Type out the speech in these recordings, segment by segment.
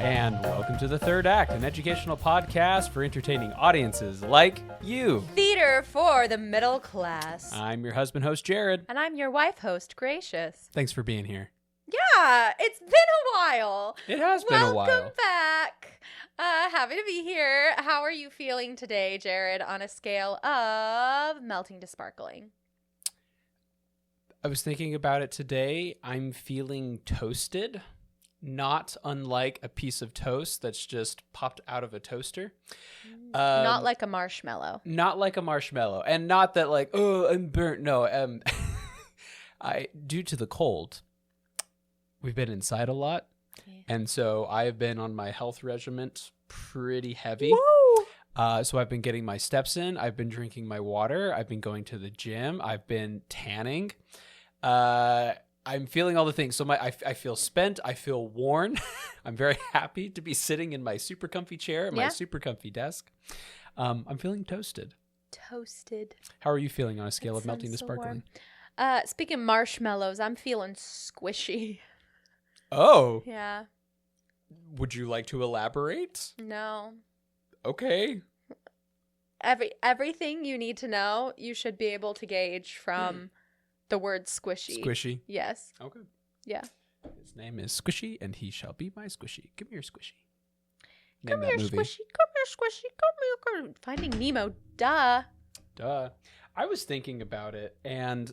And welcome to The Third Act, an educational podcast for entertaining audiences like you. Theater for the middle class. I'm your husband host, Jared. And I'm your wife host, Gracious. Thanks for being here. Yeah, it's been a while. It has been a while. Welcome back. Happy to be here. How are you feeling today, Jared, on a scale of melting to sparkling? I was thinking about it today. I'm feeling toasted, not unlike a piece of toast that's just popped out of a toaster. Not like a marshmallow. Not like a marshmallow. And not that like, oh, I'm burnt. No, due to the cold, we've been inside a lot. Yeah. And so I've been on my health regimen pretty heavy. Woo! So I've been getting my steps in. I've been drinking my water. I've been going to the gym. I've been tanning. I'm feeling all the things. So I feel spent. I feel worn. I'm very happy to be sitting in my super comfy chair at my super comfy desk. I'm feeling toasted. Toasted. How are you feeling on a scale of melting to sparkling? Speaking of marshmallows, I'm feeling squishy. Oh. Yeah. Would you like to elaborate? No. Okay. Everything you need to know, you should be able to gauge from the word squishy. Squishy? Yes. Okay. Yeah. His name is Squishy, and he shall be my Squishy. Come here, Squishy. Come here, Squishy. Come here, Squishy. Come here. Finding Nemo. Duh. I was thinking about it, and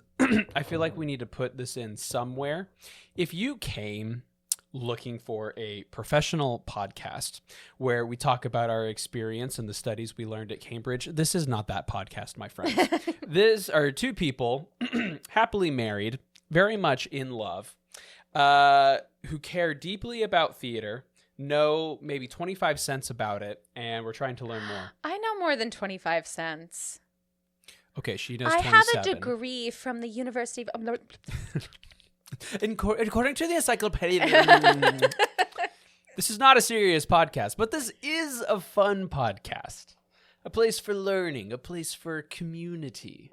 I feel like we need to put this in somewhere. If you came looking for a professional podcast where we talk about our experience and the studies we learned at Cambridge, this is not that podcast, my friends. These are two people happily married, very much in love, who care deeply about theater, know maybe 25 cents about it, and we're trying to learn more. I know more than 25 cents. Okay, she knows 27. I have a degree from the University of... According to the encyclopedia, this is not a serious podcast, but this is a fun podcast. A place for learning, a place for community,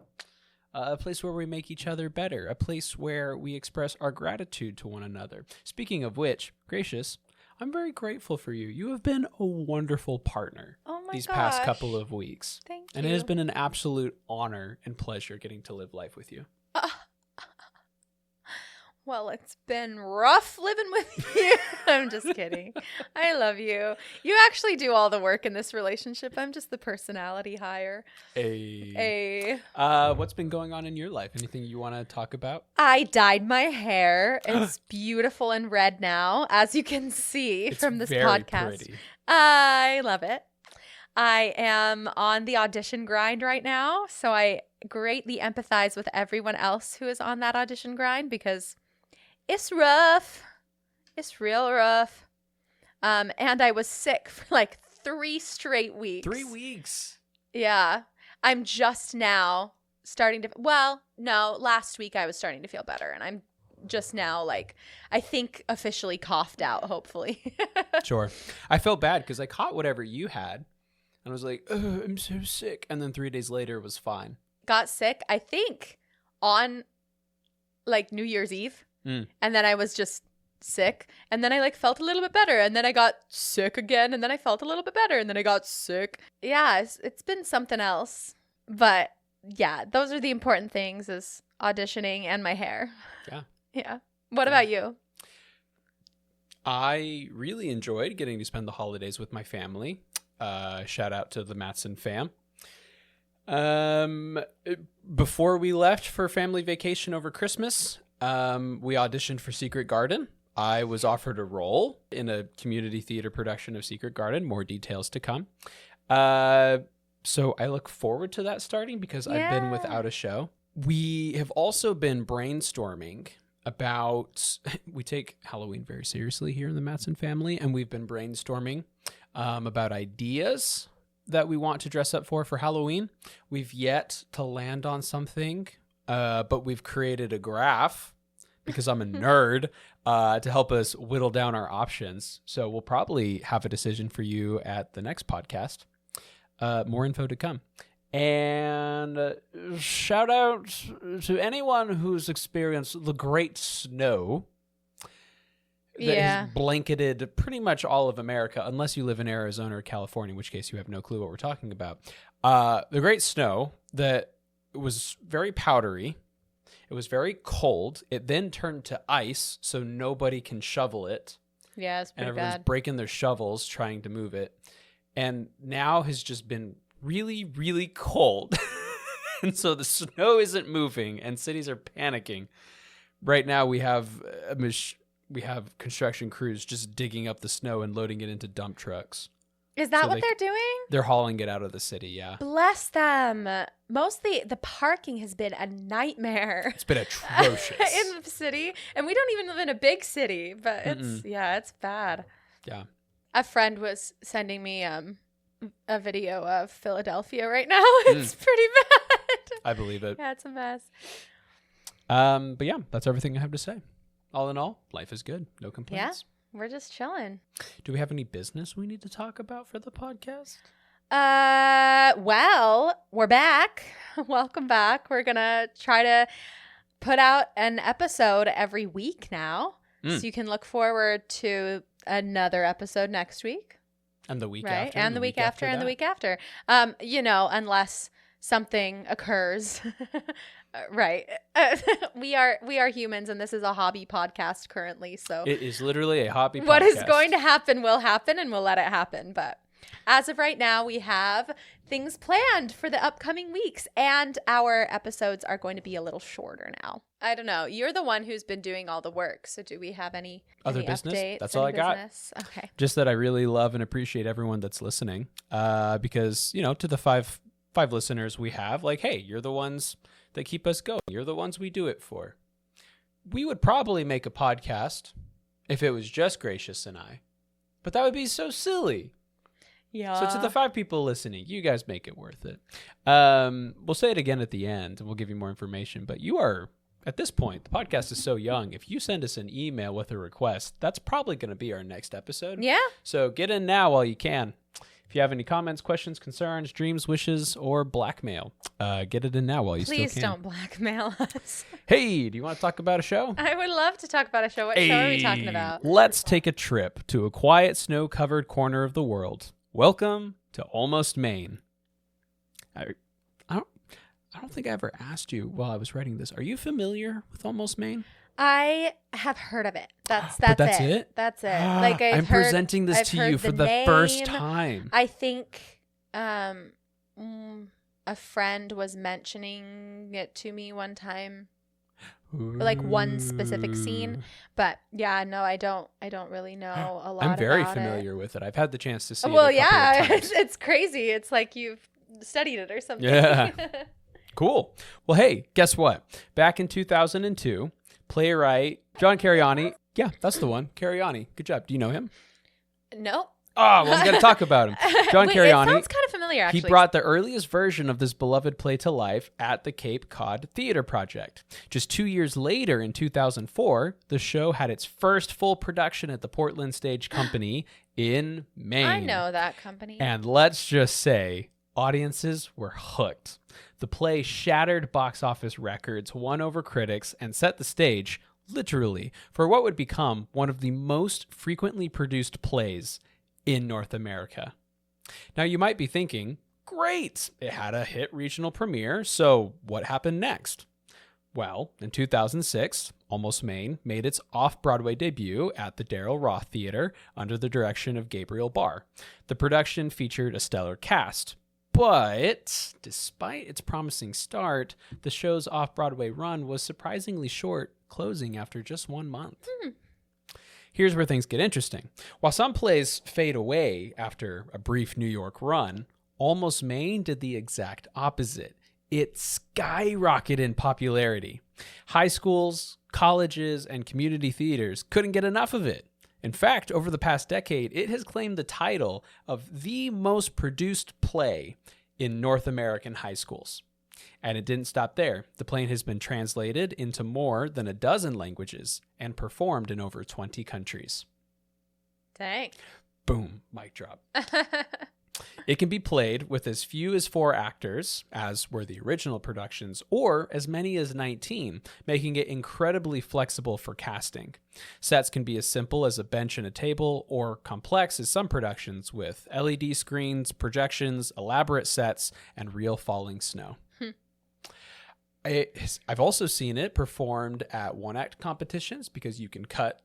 a place where we make each other better, a place where we express our gratitude to one another. Speaking of which, Gracious, I'm very grateful for you. You have been a wonderful partner these past couple of weeks. Thank you. And it has been an absolute honor and pleasure getting to live life with you. Well, it's been rough living with you. I'm just kidding. I love you. You actually do all the work in this relationship. I'm just the personality hire. Hey. What's been going on in your life? Anything you want to talk about? I dyed my hair. It's beautiful and red now, as you can see from this podcast. Pretty. I love it. I am on the audition grind right now, so I greatly empathize with everyone else who is on that audition grind because it's rough. It's real rough. And I was sick for like 3 straight weeks. 3 weeks? Yeah. I'm just now starting to... Well, no, last week I was starting to feel better. And I'm just now, like, I think officially coughed out, hopefully. Sure. I felt bad because I caught whatever you had. And I was like, oh, I'm so sick. And then 3 days later, it was fine. Got sick, I think, on, like, New Year's Eve. And then I was just sick. And then I like felt a little bit better. And then I got sick again. And then I felt a little bit better. And then I got sick. Yeah, it's been something else. But yeah, those are the important things is auditioning and my hair. Yeah. Yeah. What about you? I really enjoyed getting to spend the holidays with my family. Shout out to the Matson fam. Before we left for family vacation over Christmas, we auditioned for Secret Garden. I was offered a role in a community theater production of Secret Garden. More details to come. So I look forward to that starting because I've been without a show. We have also been brainstorming about, we take Halloween very seriously here in the Matson family, and we've been brainstorming about ideas that we want to dress up for Halloween. We've yet to land on something, but we've created a graph because I'm a nerd to help us whittle down our options. So we'll probably have a decision for you at the next podcast. More info to come. And shout out to anyone who's experienced the great snow that has blanketed pretty much all of America, unless you live in Arizona or California, in which case you have no clue what we're talking about. The great snow that was very powdery. It was very cold. It then turned to ice, so nobody can shovel it. Yeah, it's pretty and everyone's bad. breaking their shovels trying to move it. And now has just been really, really cold. And so the snow isn't moving and cities are panicking. Right now we have construction crews just digging up the snow and loading it into dump trucks. Is that what they're doing? They're hauling it out of the city, yeah. Bless them. Mostly the parking has been a nightmare. It's been atrocious. In the city. And we don't even live in a big city, but it's bad. Yeah. A friend was sending me a video of Philadelphia right now. It's pretty bad. I believe it. Yeah, it's a mess. But yeah, that's everything I have to say. All in all, life is good. No complaints. Yeah. We're just chilling. Do we have any business we need to talk about for the podcast? Well, we're back. Welcome back. We're going to try to put out an episode every week now. So you can look forward to another episode next week. And the week right? after. And the week after, and the week after. Unless something occurs. Right. We are humans, and this is a hobby podcast currently. So it is literally a hobby podcast. What is going to happen will happen, and we'll let it happen. But as of right now, we have things planned for the upcoming weeks, and our episodes are going to be a little shorter now. I don't know. You're the one who's been doing all the work. So do we have any other business? Updates? That's all I got. Okay. Just that I really love and appreciate everyone that's listening. Because, to the five listeners we have, like, hey, you're the ones that keep us going. You're the ones we do it for. We would probably make a podcast if it was just Gracious and I, but that would be so silly. Yeah. So to the 5 people listening, you guys make it worth it. We'll say it again at the end, and we'll give you more information. But you are, at this point, the podcast is so young. If you send us an email with a request, that's probably going to be our next episode. Yeah. So get in now while you can. If you have any comments, questions, concerns, dreams, wishes, or blackmail, get it in now while you still can. Please don't blackmail us. Hey, do you want to talk about a show? I would love to talk about a show. What show are we talking about? Let's take a trip to a quiet, snow-covered corner of the world. Welcome to Almost Maine. I don't think I ever asked you while I was writing this. Are you familiar with Almost Maine? I have heard of it. That's it. That's it. Like I'm presenting this to you for the first time. I think a friend was mentioning it to me one time. Like one specific scene, but yeah, no, I don't really know a lot. I'm very about familiar with it. I've had the chance to see it. Well, a couple of times. it's crazy. It's like you've studied it or something. Yeah. Cool. Well, hey, guess what? Back in 2002, playwright John Cariani. Yeah, that's the one. Cariani. Good job. Do you know him? No. Oh, well, I'm going to talk about him. John Cariani. It sounds kind of familiar, actually. He brought the earliest version of this beloved play to life at the Cape Cod Theater Project. Just 2 years later, in 2004, the show had its first full production at the Portland Stage Company in Maine. I know that company. And let's just say, audiences were hooked. The play shattered box office records, won over critics, and set the stage, literally, for what would become one of the most frequently produced plays in North America. Now, you might be thinking, great, it had a hit regional premiere, so what happened next? Well, in 2006, Almost Maine made its off-Broadway debut at the Darrell Roth Theater under the direction of Gabriel Barr. The production featured a stellar cast, but despite its promising start, the show's off-Broadway run was surprisingly short, closing after just 1 month. Here's where things get interesting. While some plays fade away after a brief New York run, Almost Maine did the exact opposite. It skyrocketed in popularity. High schools, colleges, and community theaters couldn't get enough of it. In fact, over the past decade, it has claimed the title of the most produced play in North American high schools. And it didn't stop there. The play has been translated into more than a dozen languages and performed in over 20 countries. Dang. Boom, mic drop. It can be played with as few as 4 actors, as were the original productions, or as many as 19, making it incredibly flexible for casting. Sets can be as simple as a bench and a table, or complex as some productions with LED screens, projections, elaborate sets, and real falling snow. I've also seen it performed at one-act competitions because you can cut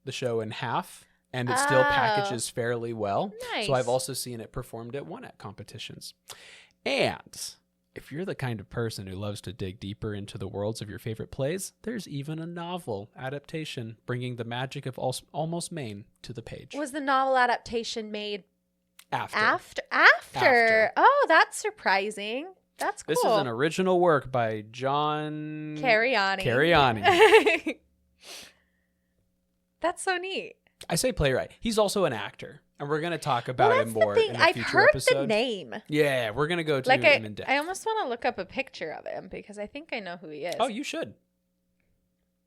the show in half and it still packages fairly well. Nice. So I've also seen it performed at one-act competitions. And if you're the kind of person who loves to dig deeper into the worlds of your favorite plays, there's even a novel adaptation bringing the magic of Almost Maine to the page. Was the novel adaptation made After. Oh, that's surprising. That's cool. This is an original work by John Cariani. That's so neat. I say playwright. He's also an actor, and we're going to talk about him more in a future I've heard episode. the name. Yeah, we're going to go to him in depth. I almost want to look up a picture of him because I think I know who he is. Oh, you should.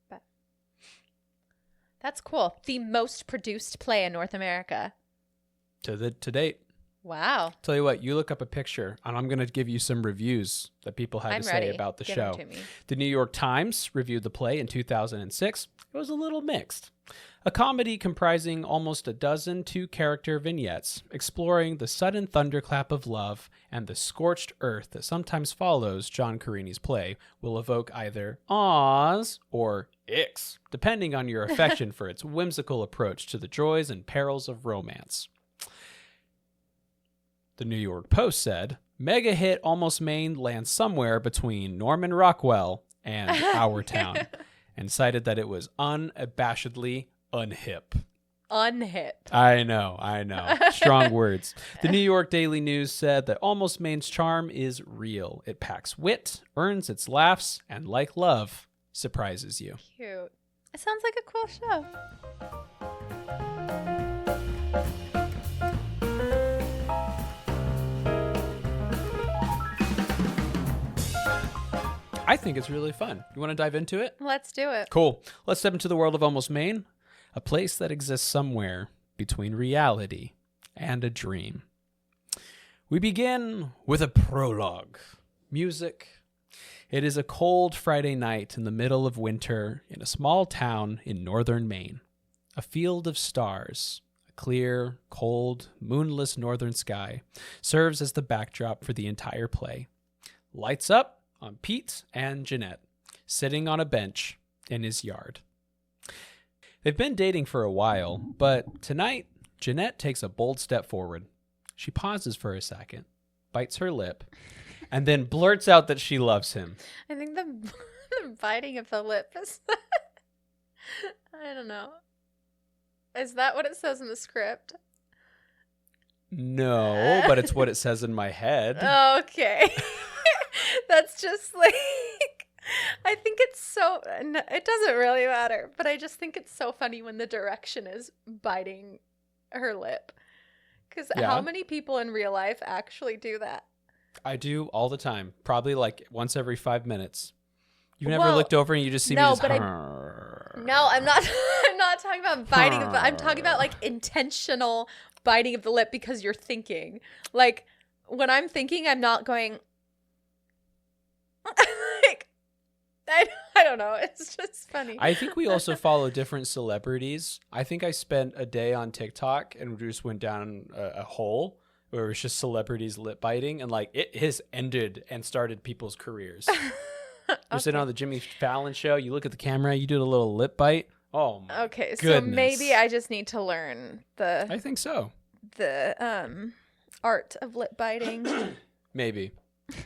But that's cool. The most produced play in North America. To date. Wow. Tell you what, you look up a picture, and I'm going to give you some reviews that people had to say about the Give show. them to me. The New York Times reviewed the play in 2006. It was a little mixed. A comedy comprising almost a dozen 2-character vignettes, exploring the sudden thunderclap of love and the scorched earth that sometimes follows John Cariani's play, will evoke either ahs or icks, depending on your affection for its whimsical approach to the joys and perils of romance. The New York Post said, mega hit Almost Maine lands somewhere between Norman Rockwell and Our Town, and cited that it was unabashedly unhip. Unhip. I know. Strong words. The New York Daily News said that Almost Maine's charm is real. It packs wit, earns its laughs, and like love, surprises you. Cute. It sounds like a cool show. I think it's really fun. You want to dive into it? Let's do it. Cool. Let's step into the world of Almost Maine, a place that exists somewhere between reality and a dream. We begin with a prologue. Music. It is a cold Friday night in the middle of winter in a small town in northern Maine. A field of stars, a clear, cold, moonless northern sky, serves as the backdrop for the entire play. Lights up on Pete and Jeanette, sitting on a bench in his yard. They've been dating for a while, but tonight, Jeanette takes a bold step forward. She pauses for a second, bites her lip, and then blurts out that she loves him. I think the biting of the lip is... I don't know. Is that what it says in the script? No, but it's what it says in my head. Okay. That's just like... I think it's so... It doesn't really matter, but I just think it's so funny when the direction is biting her lip. Because how many people in real life actually do that? I do all the time. Probably like once every 5 minutes. You never looked over and you just see me just... No, I'm not I'm not talking about biting of the... I'm talking about like intentional biting of the lip because you're thinking. Like when I'm thinking, I'm not going... like, I don't know. It's just funny. I think we also follow different celebrities. I think I spent a day on TikTok and we just went down a hole where it was just celebrities lip biting, and like it has ended and started people's careers. You're sitting on the Jimmy Fallon show, you look at the camera, you do a little lip bite. Oh my Okay, goodness. so maybe I just need to learn I think so. The art of lip biting. Maybe.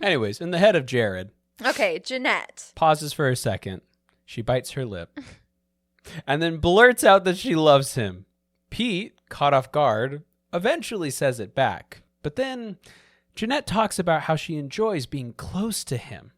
Anyways, in the head of Jared. Okay, Jeanette Pauses for a second. She bites her lip. And then blurts out that she loves him. Pete, caught off guard, eventually says it back. But then Jeanette talks about how she enjoys being close to him.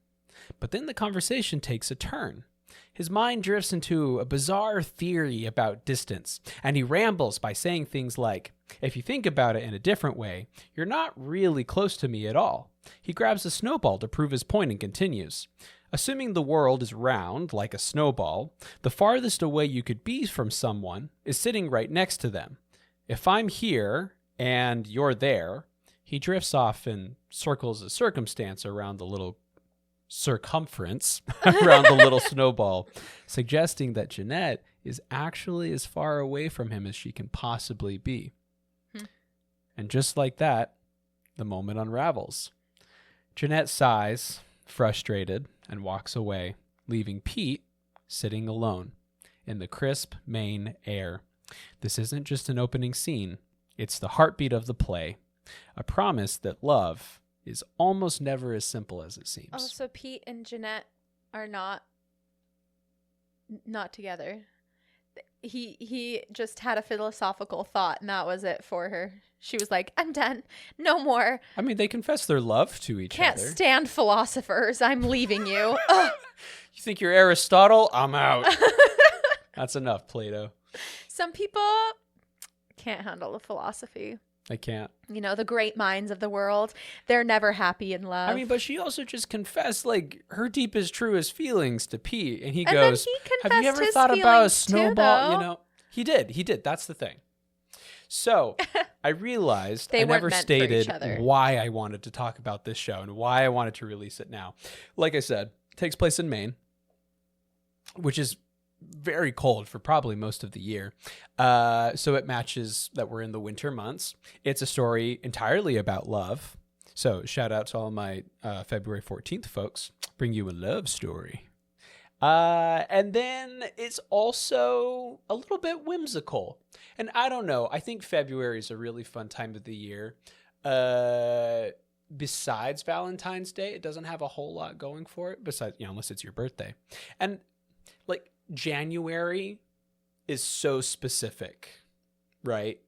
But then the conversation takes a turn. His mind drifts into a bizarre theory about distance, and he rambles by saying things like, if you think about it in a different way, you're not really close to me at all. He grabs a snowball to prove his point and continues. Assuming the world is round, like a snowball, the farthest away you could be from someone is sitting right next to them. If I'm here and you're there, he drifts off in circles of circumstance around the little circumference around the little snowball, suggesting that Jeanette is actually as far away from him as she can possibly be. And just like that, the moment unravels. Jeanette sighs, frustrated, and walks away, leaving Pete sitting alone in the crisp Maine air. This isn't just an opening scene. It's the heartbeat of the play, a promise that love is almost never as simple as it seems. Oh, so Pete and Jeanette are not together. He just had a philosophical thought, and that was it for her. She was like, I'm done. No more. I mean, they confess their love to each Can't other. stand philosophers. I'm leaving you. You think you're Aristotle? I'm out. That's enough, Plato. Some people can't handle the philosophy. I can't. You know, the great minds of the world, they're never happy in love. I mean, but she also just confessed, like, her deepest, truest feelings to Pete. And he and goes, then he confessed have you ever his thought about a feelings too, snowball? though. You know, he did. That's the thing. So I realized They I weren't never meant for each stated other. why I wanted to talk about this show and why I wanted to release it now. Like I said, it takes place in Maine, which is very cold for probably most of the year. So it matches that we're in the winter months. It's a story entirely about love. So shout out to all my February 14th folks. Bring you a love story. And then it's also a little bit whimsical. And I don't know. I think February is a really fun time of the year. Besides Valentine's Day, it doesn't have a whole lot going for it. Besides, unless it's your birthday. And like January is so specific, right?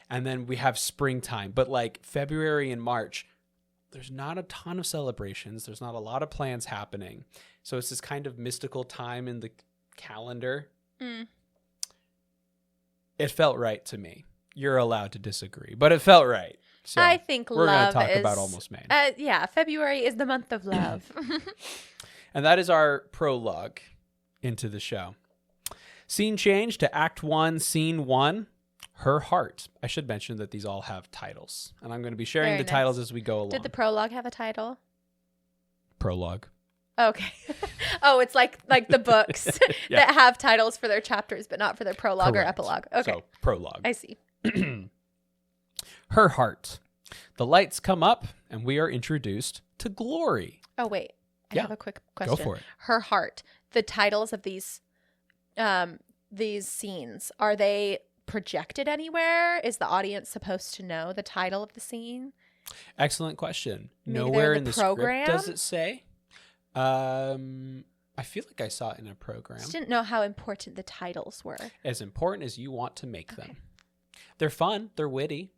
And then we have springtime. But like February and March, there's not a ton of celebrations. There's not a lot of plans happening. So it's this kind of mystical time in the calendar. It felt right to me. You're allowed to disagree, but it felt right. So I think we're going love to talk is, about Almost Maine. Yeah, February is the month of love. And that is our prologue into the show. Scene change to Act 1, Scene 1, Her Heart. I should mention that these all have titles, and I'm going to be sharing Very the titles nice. as we go along. Did the prologue have a title? Prologue. Okay. Oh, it's like the books Yeah. that have titles for their chapters, but not for their prologue Correct. or epilogue. Okay. So, prologue. I see. Her Heart. The lights come up, and we are introduced to Glory. Oh, wait. I Yeah. have a quick question. Go for it. Her Heart. The titles of these scenes, are they projected anywhere? Is the audience supposed to know the title of the scene? Excellent question. Maybe they're Nowhere in in the the program? script does it say. I feel like I saw it in a program. Just didn't know how important the titles were. As important as you want to make them. They're fun. They're witty.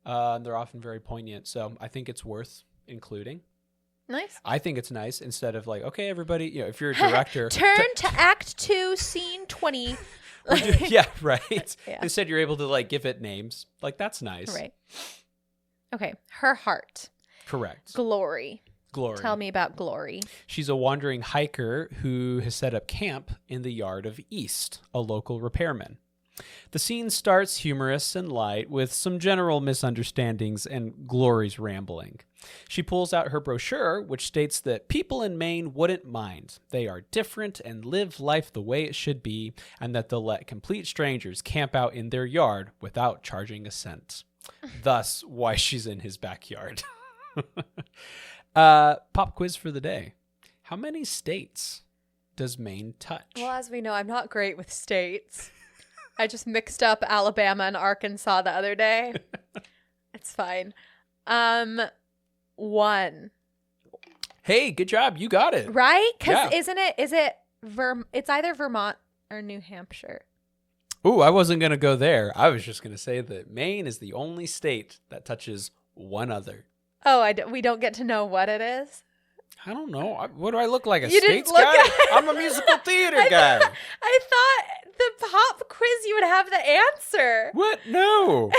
They're often very poignant. So I think it's worth including. Nice. I think it's nice instead of like, okay, everybody, if you're a director. Turn to Act 2, Scene 20. Yeah, right. Yeah. Instead, you're able to like give it names. Like, that's nice. Right. Okay. Her Heart. Correct. Glory. Glory. Tell me about Glory. She's a wandering hiker who has set up camp in the yard of East, a local repairman. The scene starts humorous and light with some general misunderstandings and Glory's rambling. She pulls out her brochure, which states that people in Maine wouldn't mind. They are different and live life the way it should be, and that they'll let complete strangers camp out in their yard without charging a cent. Thus, why she's in his backyard. Pop quiz for the day. How many states does Maine touch? Well, as we know, I'm not great with states. I just mixed up Alabama and Arkansas the other day. It's fine. 1. Hey, good job. You got it. Right? Because Yeah. it's either Vermont or New Hampshire. Ooh, I wasn't going to go there. I was just going to say that Maine is the only state that touches one other. Oh, we don't get to know what it is? I don't know. What do I look like? A You didn't states look guy? at- I'm a musical theater guy. I thought the pop quiz you would have the answer. What? No.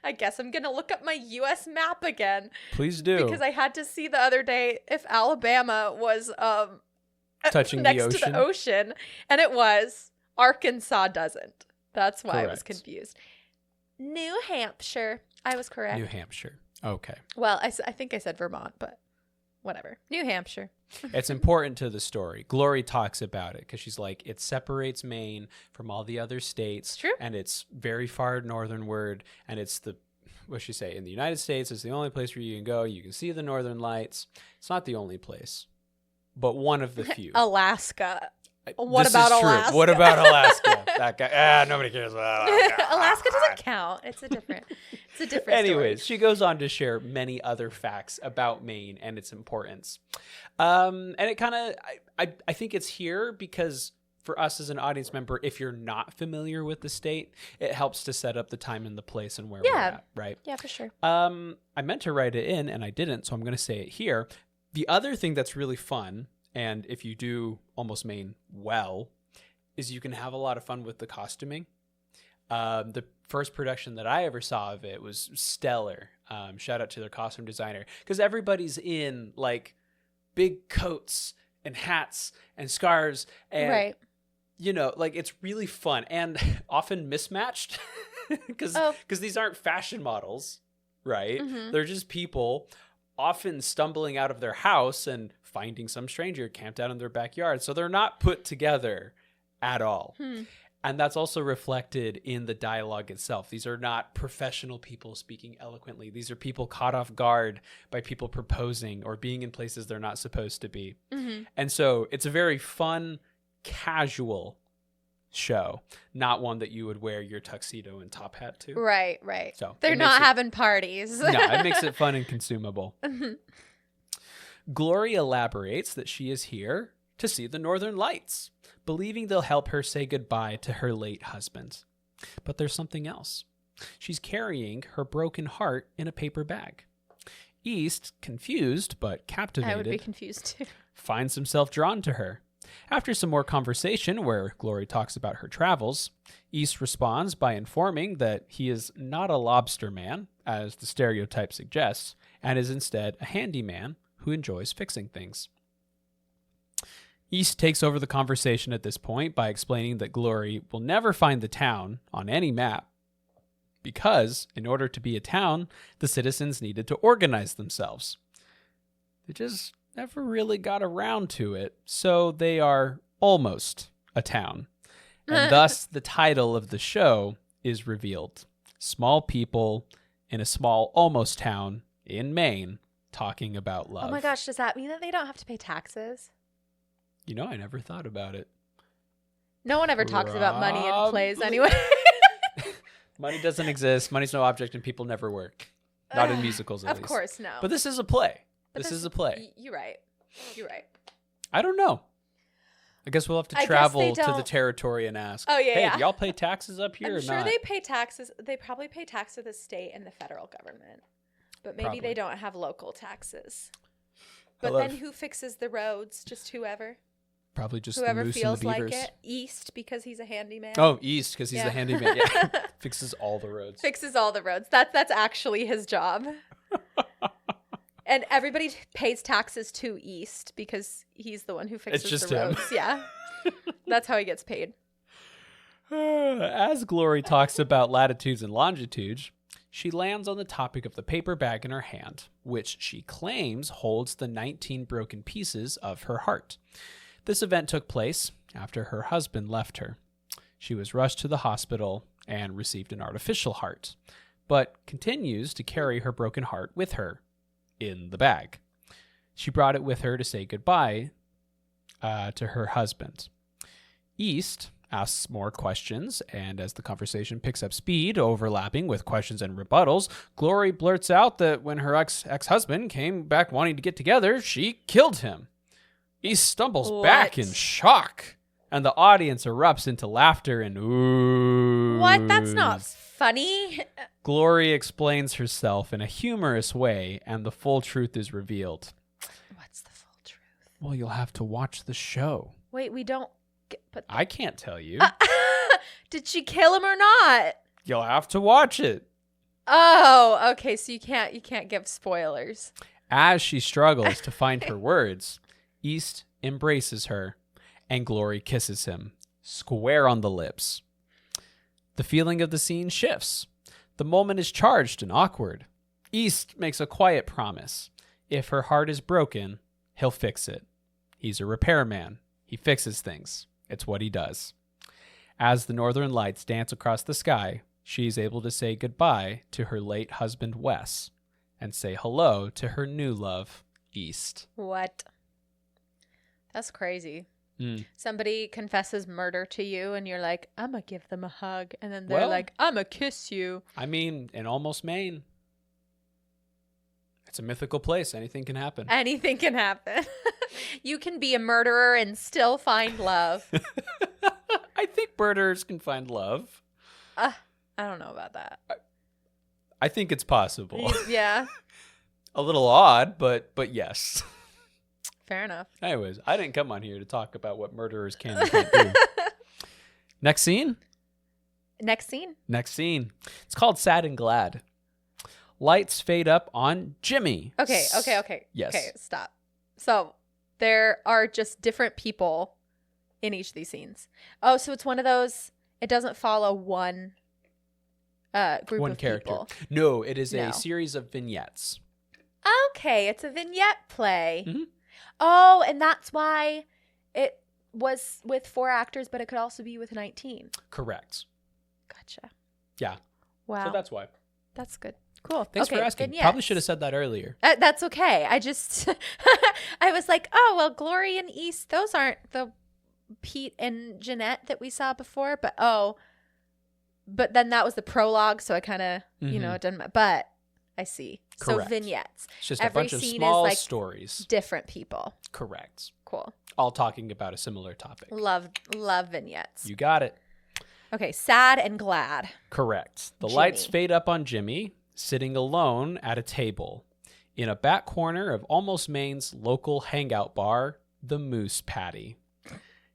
I guess I'm going to look up my U.S. map again. Please do. Because I had to see the other day if Alabama was Touching next the to ocean. the ocean. And it was. Arkansas doesn't. That's why I was Correct. confused. New Hampshire I was correct. New Hampshire. Okay. Well, I think I said Vermont, but whatever. New Hampshire. It's important to the story. Glory talks about it because she's like, it separates Maine from all the other states. True. And it's very far northernward. And it's what she say? In the United States, it's the only place where you can go. You can see the northern lights. It's not the only place, but one of the few. Alaska. What about Alaska? What about Alaska? That guy. Nobody cares about Alaska. Alaska doesn't count. It's a different Anyways, story. she goes on to share many other facts about Maine and its importance. And it kind of, I think it's here because for us as an audience member, if you're not familiar with the state, it helps to set up the time and the place and where we're at, right? Yeah, for sure. I meant to write it in and I didn't, so I'm going to say it here. The other thing that's really fun, and if you do Almost Maine well, is you can have a lot of fun with the costuming. The first production that I ever saw of it was stellar. Shout out to their costume designer, because everybody's in like big coats and hats and scarves and right. You know, like it's really fun and often mismatched because these aren't fashion models, right? Mm-hmm. They're just people often stumbling out of their house and finding some stranger camped out in their backyard. So they're not put together at all. And that's also reflected in the dialogue itself. These are not professional people speaking eloquently. These are people caught off guard by people proposing or being in places they're not supposed to be. Mm-hmm. And so it's a very fun, casual show, not one that you would wear your tuxedo and top hat to. Right. So they're not having parties. No, it makes it fun and consumable. Glory elaborates that she is here to see the Northern Lights, believing they'll help her say goodbye to her late husband. But there's something else. She's carrying her broken heart in a paper bag. East, confused but captivated, I would be confused too, finds himself drawn to her. After some more conversation where Glory talks about her travels, East responds by informing that he is not a lobster man, as the stereotype suggests, and is instead a handyman who enjoys fixing things. East takes over the conversation at this point by explaining that Glory will never find the town on any map because, in order to be a town, the citizens needed to organize themselves. They just never really got around to it, so they are almost a town. And thus, the title of the show is revealed. Small people in a small almost town in Maine talking about love. Oh my gosh, does that mean that they don't have to pay taxes? You know, I never thought about it. No one ever talks about money in plays anyway. Money doesn't exist. Money's no object and people never work. Not in musicals, at least. Of course, no. But this is a play. This is a play. You're right. I don't know. I guess we'll have to travel to the territory and ask, hey, do y'all pay taxes up here or not? I'm sure they pay taxes. They probably pay tax to the state and the federal government. But maybe they don't have local taxes. But then who fixes the roads? Just whoever? Probably just whoever the moose feels and the beavers. like it. East, because he's a handyman. Oh, East, because he's the handyman. Yeah. Fixes all the roads. Fixes all the roads. That's actually his job. And everybody pays taxes to East because he's the one who fixes the roads. Yeah. That's how he gets paid. As Glory talks about latitudes and longitudes, she lands on the topic of the paper bag in her hand, which she claims holds the 19 broken pieces of her heart. This event took place after her husband left her. She was rushed to the hospital and received an artificial heart, but continues to carry her broken heart with her in the bag. She brought it with her to say goodbye to her husband. East asks more questions, and as the conversation picks up speed, overlapping with questions and rebuttals, Glory blurts out that when her ex-husband came back wanting to get together, she killed him. East stumbles back in shock, and the audience erupts into laughter and ooh. What? That's not funny. Glory explains herself in a humorous way, and the full truth is revealed. What's the full truth? Well, you'll have to watch the show. Wait, we don't... I can't tell you. Did she kill him or not? You'll have to watch it. Oh, okay. So you can't give spoilers. As she struggles to find her words, East embraces her, and Glory kisses him, square on the lips. The feeling of the scene shifts. The moment is charged and awkward. East makes a quiet promise. If her heart is broken, he'll fix it. He's a repairman. He fixes things. It's what he does. As the northern lights dance across the sky, she's able to say goodbye to her late husband, Wes, and say hello to her new love, East. What? That's crazy. Mm. Somebody confesses murder to you and you're like, I'm going to give them a hug. And then they're like, I'm going to kiss you. I mean, in almost Maine. It's a mythical place. Anything can happen. Anything can happen. You can be a murderer and still find love. I think murderers can find love. I don't know about that. I think it's possible. Yeah. A little odd, but yes. Fair enough. Anyways, I didn't come on here to talk about what murderers can and can't do. Next scene? Next scene. Next scene. It's called Sad and Glad. Lights fade up on Jimmy. Okay. Yes. Okay, stop. So there are just different people in each of these scenes. Oh, so it's one of those, it doesn't follow one group One of character. people. No, it is No. a series of vignettes. Okay, it's a vignette play. Mm-hmm. Oh, and that's why it was with 4 actors, but it could also be with 19. Correct. Gotcha. Yeah. Wow. So that's why. That's good. Cool. Thanks for asking. Vignettes. Probably should have said that earlier. That's okay. I just, I was like, oh, well, Glory and East, those aren't the Pete and Jeanette that we saw before, but then that was the prologue, so I kind of, it didn't, but I see. Correct. So vignettes. It's just Every a bunch of scene small is like stories. different people. Correct. Cool. All talking about a similar topic. Love vignettes. You got it. Okay, sad and glad. Correct. The Jimmy. lights fade up on Jimmy, sitting alone at a table in a back corner of Almost Maine's local hangout bar, the Moose Patty.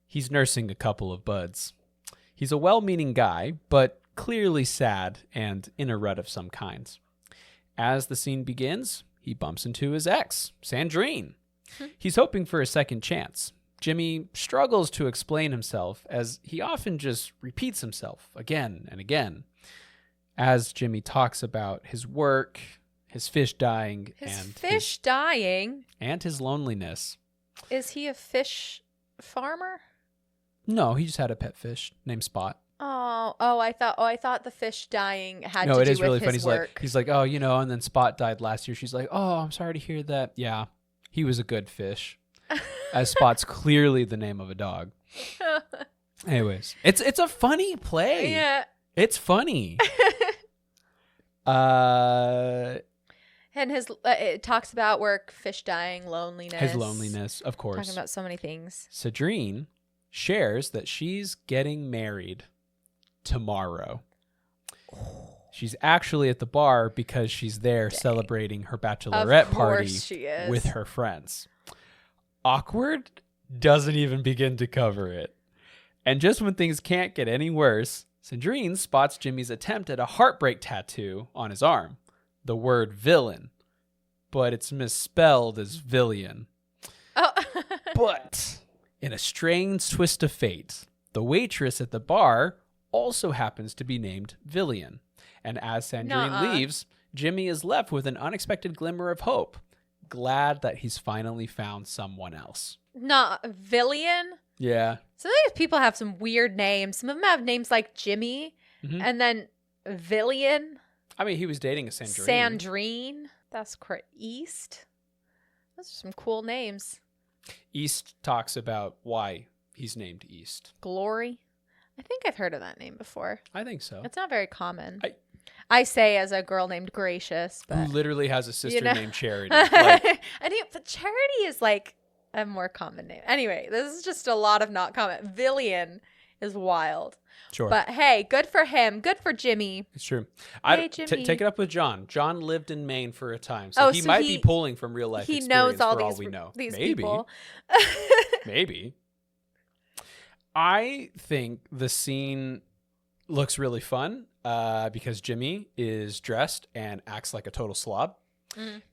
He's nursing a couple of buds. He's a well-meaning guy, but clearly sad and in a rut of some kind. As the scene begins, he bumps into his ex, Sandrine. He's hoping for a second chance. Jimmy struggles to explain himself as he often just repeats himself again and again. As Jimmy talks about his work, his fish dying, Dying? and his loneliness. Is he a fish farmer? No, he just had a pet fish named Spot. I thought the fish dying had No, to it do is really with funny. his He's work. like, oh, and then Spot died last year. She's like, oh, I'm sorry to hear that. Yeah, he was a good fish. As Spot's clearly the name of a dog. Anyways, it's a funny play. Yeah. It's funny. And his it talks about work, fish dying, loneliness. His loneliness, of course. Talking about so many things. Sandrine shares that she's getting married tomorrow. She's actually at the bar because she's there celebrating her bachelorette party with her friends. Awkward doesn't even begin to cover it. And just when things can't get any worse, Sandrine spots Jimmy's attempt at a heartbreak tattoo on his arm. The word villain. But it's misspelled as villian. Oh. But in a strange twist of fate, the waitress at the bar also happens to be named Villian. And as Sandrine leaves, Jimmy is left with an unexpected glimmer of hope. Glad that he's finally found someone else. Not Villian? Yeah. Some of these people have some weird names. Some of them have names like Jimmy and then Villian. I mean, he was dating a Sandrine. Sandrine. That's East. Those are some cool names. East talks about why he's named East. Glory. I think I've heard of that name before. I think so. It's not very common. I say as a girl named Gracious, but who literally has a sister named Charity. But Charity is like a more common name. Anyway, this is just a lot of not common. Villian is wild. Sure. But hey, good for him. Good for Jimmy. It's true. Jimmy. Take it up with John. John lived in Maine for a time, so he might be pulling from real life experience knows all for all these, we know. These Maybe. people. Maybe. I think the scene looks really fun because Jimmy is dressed and acts like a total slob. And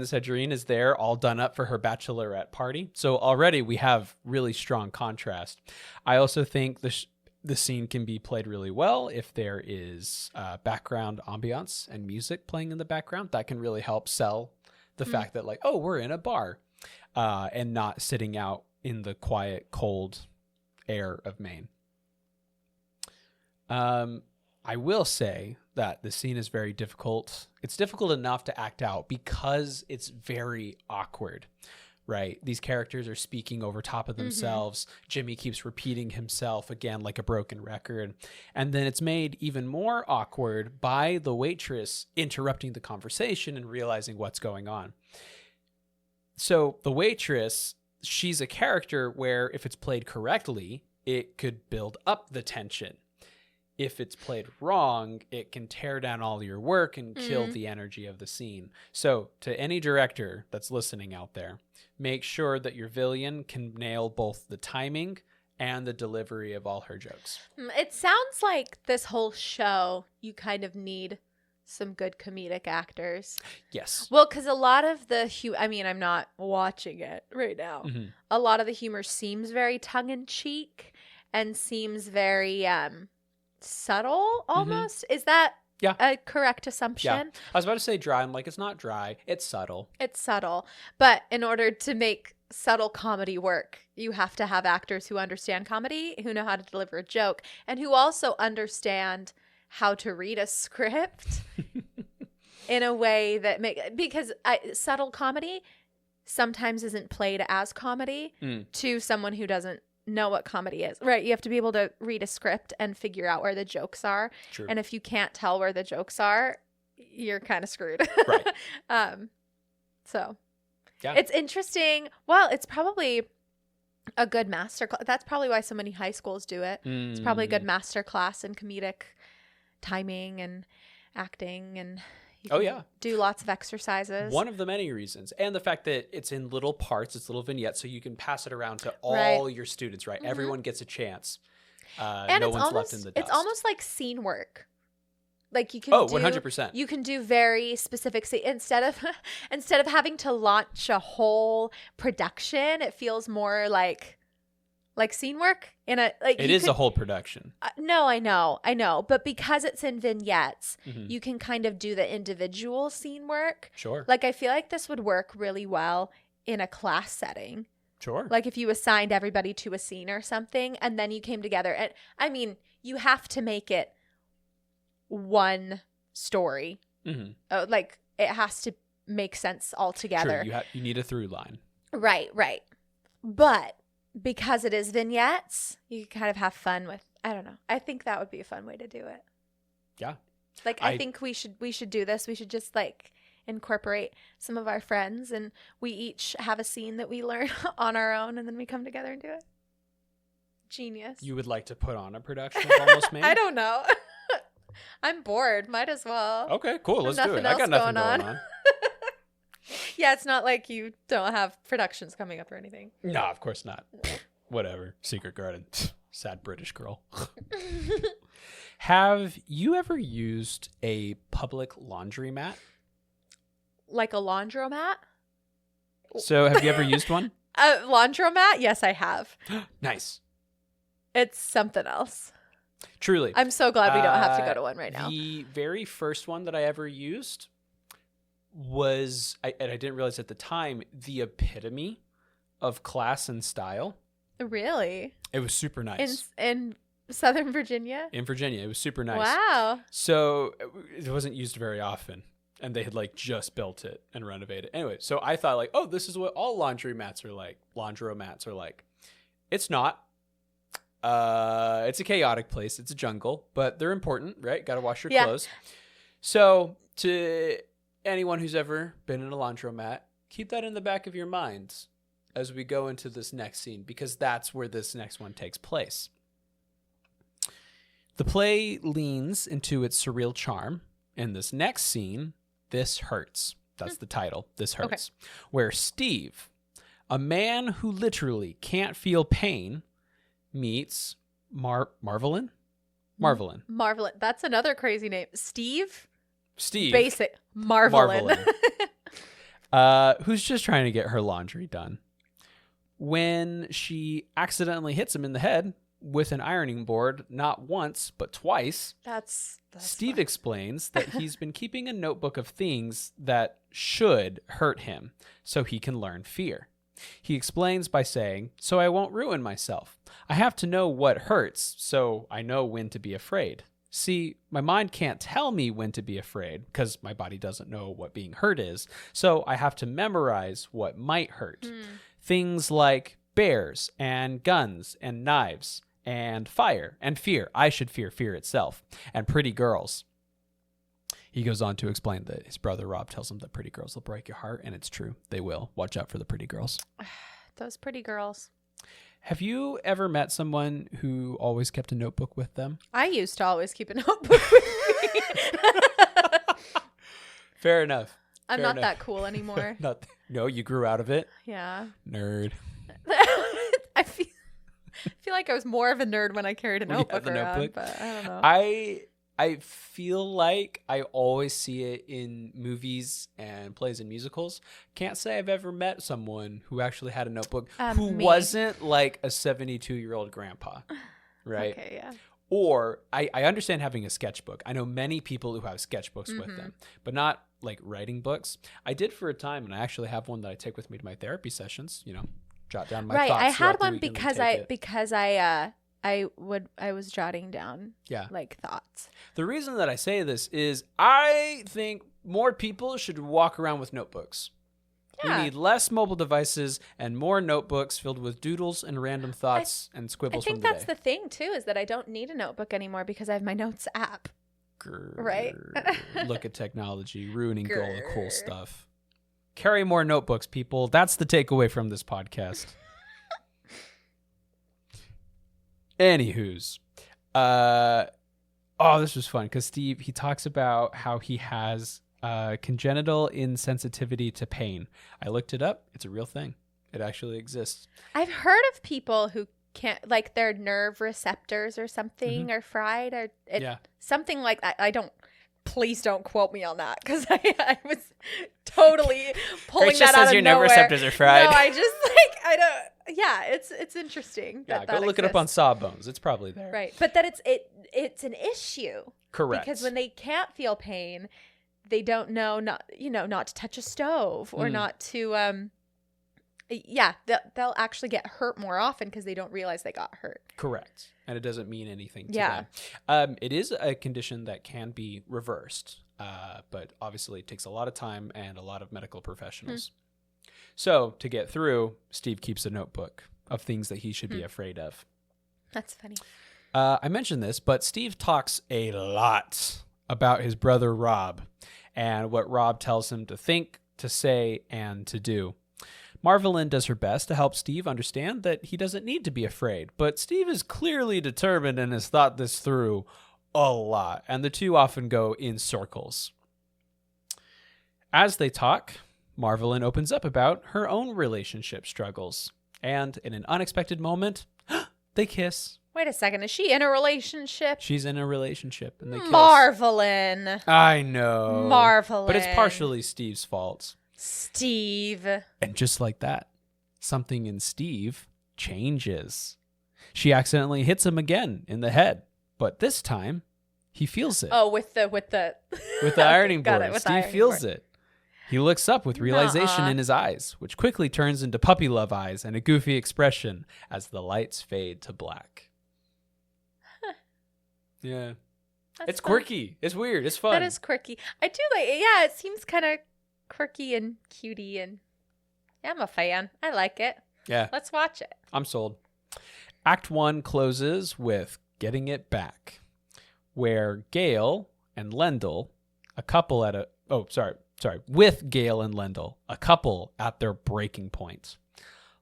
Sandrine is there all done up for her bachelorette party. So already we have really strong contrast. I also think The scene can be played really well if there is background ambiance and music playing in the background. That can really help sell the fact that, like, oh, we're in a bar and not sitting out in the quiet, cold air of Maine. I will say that the scene is very difficult. It's difficult enough to act out because it's very awkward, right? These characters are speaking over top of themselves. Jimmy keeps repeating himself again like a broken record. And then it's made even more awkward by the waitress interrupting the conversation and realizing what's going on. So the waitress, she's a character where if it's played correctly, it could build up the tension. If it's played wrong, it can tear down all your work and kill the energy of the scene. So to any director that's listening out there, make sure that your villain can nail both the timing and the delivery of all her jokes. It sounds like this whole show, you kind of need some good comedic actors. Yes. Well, because a lot of the I'm not watching it right now. A lot of the humor seems very tongue-in-cheek and seems very subtle almost. Is that a correct assumption? Yeah. I was about to say dry. I'm like, it's not dry. It's subtle. It's subtle. But in order to make subtle comedy work, you have to have actors who understand comedy, who know how to deliver a joke, and who also understand how to read a script in a way that because subtle comedy sometimes isn't played as comedy to someone who doesn't know what comedy is, right? You have to be able to read a script and figure out where the jokes are. True. And if you can't tell where the jokes are, you're kind of screwed. Right. So yeah, it's interesting. Well, it's probably a good master class. That's probably why so many high schools do it. It's probably a good master class in comedic timing and acting, and do lots of exercises. One of the many reasons. And the fact that it's in little parts, it's little vignettes, so you can pass it around to all your students, right? Everyone gets a chance. And no one's left in the dust. It's almost like scene work. Like you can 100%. You can do very specific instead of having to launch a whole production, it feels more like scene work in a it is a whole production. No, I know, but because it's in vignettes, you can kind of do the individual scene work. Sure. Like I feel like this would work really well in a class setting. Sure. Like if you assigned everybody to a scene or something and then you came together, and I mean, you have to make it one story. Like it has to make sense all together. True. You need a through line. Right. But because it is vignettes, you can kind of have fun with, I don't know. I think that would be a fun way to do it. Yeah. Like I think we should do this. We should just like incorporate some of our friends and we each have a scene that we learn on our own and then we come together and do it. Genius. You would like to put on a production of Almost Maine? I don't know. I'm bored. Might as well. Okay, cool. Let's do it. I got nothing going on. Yeah, it's not like you don't have productions coming up or anything. No, of course not. Whatever. Secret Garden. Sad British girl. Have you ever used a public laundromat? Like a laundromat? So have you ever used one? A laundromat? Yes, I have. Nice. It's something else. Truly. I'm so glad we don't have to go to one right now. The very first one that I ever used was, and I didn't realize at the time, the epitome of class and style. Really? It was super nice. In Southern Virginia? In Virginia. It was super nice. Wow. So it wasn't used very often. And they had like just built it and renovated. Anyway, so I thought like, oh, this is what all laundromats are like. Laundromats are like. It's not. It's a chaotic place. It's a jungle, but they're important, right? Got to wash your clothes. So to anyone who's ever been in a laundromat, keep that in the back of your minds as we go into this next scene, because that's where this next one takes place. The play leans into its surreal charm. In this next scene, This Hurts. That's the title. This Hurts. Okay. Where Steve, a man who literally can't feel pain, meets Marvelin. That's another crazy name. Steve. Basic. Marvelin. Who's just trying to get her laundry done. When she accidentally hits him in the head with an ironing board not once, but twice. That's Steve fun. explains that he's been keeping a notebook of things that should hurt him so he can learn fear. He explains by saying, "So I won't ruin myself. I have to know what hurts so I know when to be afraid. See, my mind can't tell me when to be afraid because my body doesn't know what being hurt is, so I have to memorize what might hurt. Things like bears and guns and knives and fire and fear. I should fear fear itself. And pretty girls." He goes on to explain that his brother Rob tells him that pretty girls will break your heart, and it's true. They will. Watch out for the pretty girls. Those pretty girls. Have you ever met someone who always kept a notebook with them? I used to always keep a notebook with me. Fair enough. I'm not that cool anymore. No, you grew out of it? Yeah. Nerd. I feel like I was more of a nerd when I carried a notebook around, notebook. but I don't know. I feel like I always see it in movies and plays and musicals. Can't say I've ever met someone who actually had a notebook who wasn't like a 72-year-old grandpa, right? Okay, yeah. Or I understand having a sketchbook. I know many people who have sketchbooks with them, but not like writing books. I did for a time, and I actually have one that I take with me to my therapy sessions, jot down my thoughts. Right, I had one because I was jotting down like thoughts. The reason that I say this is I think more people should walk around with notebooks. Yeah. We need less mobile devices and more notebooks filled with doodles and random thoughts and squibbles from the day. I think that's the thing too, is that I don't need a notebook anymore because I have my notes app. Right? Look at technology ruining all the cool stuff. Carry more notebooks, people. That's the takeaway from this podcast. Anywho's, this was fun because Steve, he talks about how he has congenital insensitivity to pain. I looked it up. It's a real thing. It actually exists. I've heard of people who can't, like their nerve receptors or something are fried or something like that. Please don't quote me on that because I was totally pulling Rachel that out of your nowhere. Nerve receptors are fried. No, I just I don't. Yeah, it's interesting. Go look it up on Sawbones. It's probably there. Right, but that it's an issue. Correct. Because when they can't feel pain, they don't know not to touch a stove or not to they'll actually get hurt more often because they don't realize they got hurt. Correct. And it doesn't mean anything to them. It is a condition that can be reversed, but obviously it takes a lot of time and a lot of medical professionals. So to get through, Steve keeps a notebook of things that he should be afraid of. That's funny. I mentioned this, but Steve talks a lot about his brother Rob and what Rob tells him to think, to say, and to do. Marvelyn does her best to help Steve understand that he doesn't need to be afraid, but Steve is clearly determined and has thought this through a lot, and the two often go in circles. As they talk, Marvelyn opens up about her own relationship struggles, and in an unexpected moment, they kiss. Wait a second, is she in a relationship? She's in a relationship, and they kiss. Marvelyn. I know. Marvelyn. But it's partially Steve's fault. Steve. And just like that, something in Steve changes. She accidentally hits him again in the head, but this time he feels it. Oh, with the with the ironing board. Steve feels it. He looks up with realization in his eyes, which quickly turns into puppy love eyes and a goofy expression as the lights fade to black. Huh. Yeah. It's fun. Quirky. It's weird. It's fun. That is quirky. I do like it. Yeah, it seems kind of quirky and cutie, and I'm a fan. I like it. Yeah. Let's watch it. I'm sold. Act 1 closes with Getting It Back, where Gail and Lendl, a couple at a... Oh, sorry. With Gail and Lendl, a couple at their breaking point.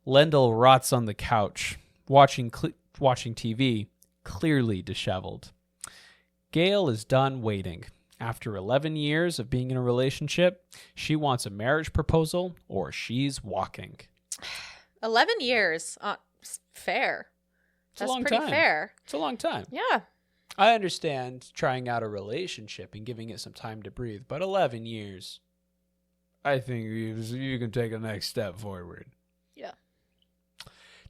Lendl rots on the couch, watching TV, clearly disheveled. Gail is done waiting. After 11 years of being in a relationship, she wants a marriage proposal or she's walking. 11 years. Fair. That's pretty fair. It's a long time. Yeah. I understand trying out a relationship and giving it some time to breathe, but 11 years, I think you can take a next step forward. Yeah.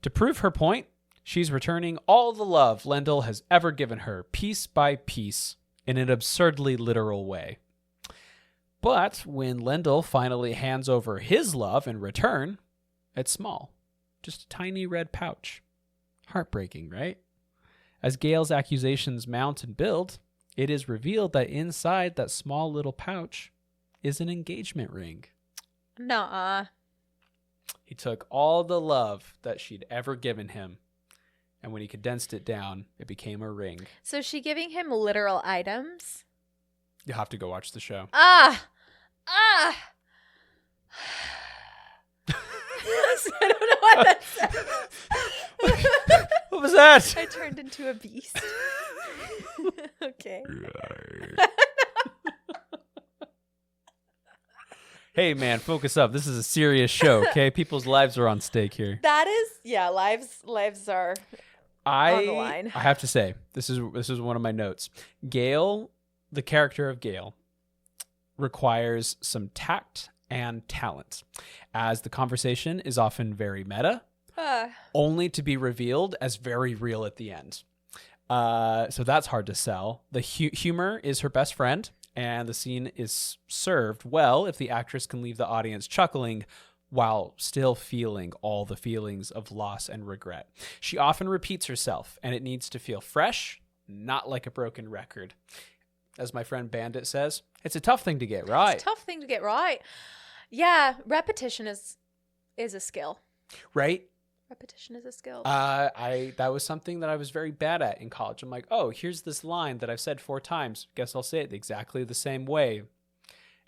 To prove her point, She's returning all the love Lendl has ever given her, piece by piece, in an absurdly literal way. But when Lendl finally hands over his love in return, it's small. Just a tiny red pouch. Heartbreaking, right? As Gail's accusations mount and build, it is revealed that inside that small little pouch is an engagement ring. Nuh-uh. He took all the love that she'd ever given him, and when he condensed it down, it became a ring. So is she giving him literal items? You'll have to go watch the show. I don't know what that said. What was that? I turned into a beast. Okay. Hey, man, focus up. This is a serious show, okay? People's lives are on stake here. That is, yeah, lives are on the line. I have to say, this is one of my notes. Gail, the character of Gail, requires some tact and talent, as the conversation is often very meta, only to be revealed as very real at the end. So that's hard to sell. The humor is her best friend, and the scene is served well if the actress can leave the audience chuckling while still feeling all the feelings of loss and regret. She often repeats herself, and it needs to feel fresh, not like a broken record. As my friend Bandit says, it's a tough thing to get right. It's a tough thing to get right. Yeah, repetition is a skill. Right? Repetition is a skill. That was something that I was very bad at in college. I'm like, oh, here's this line that I've said 4 times. Guess I'll say it exactly the same way.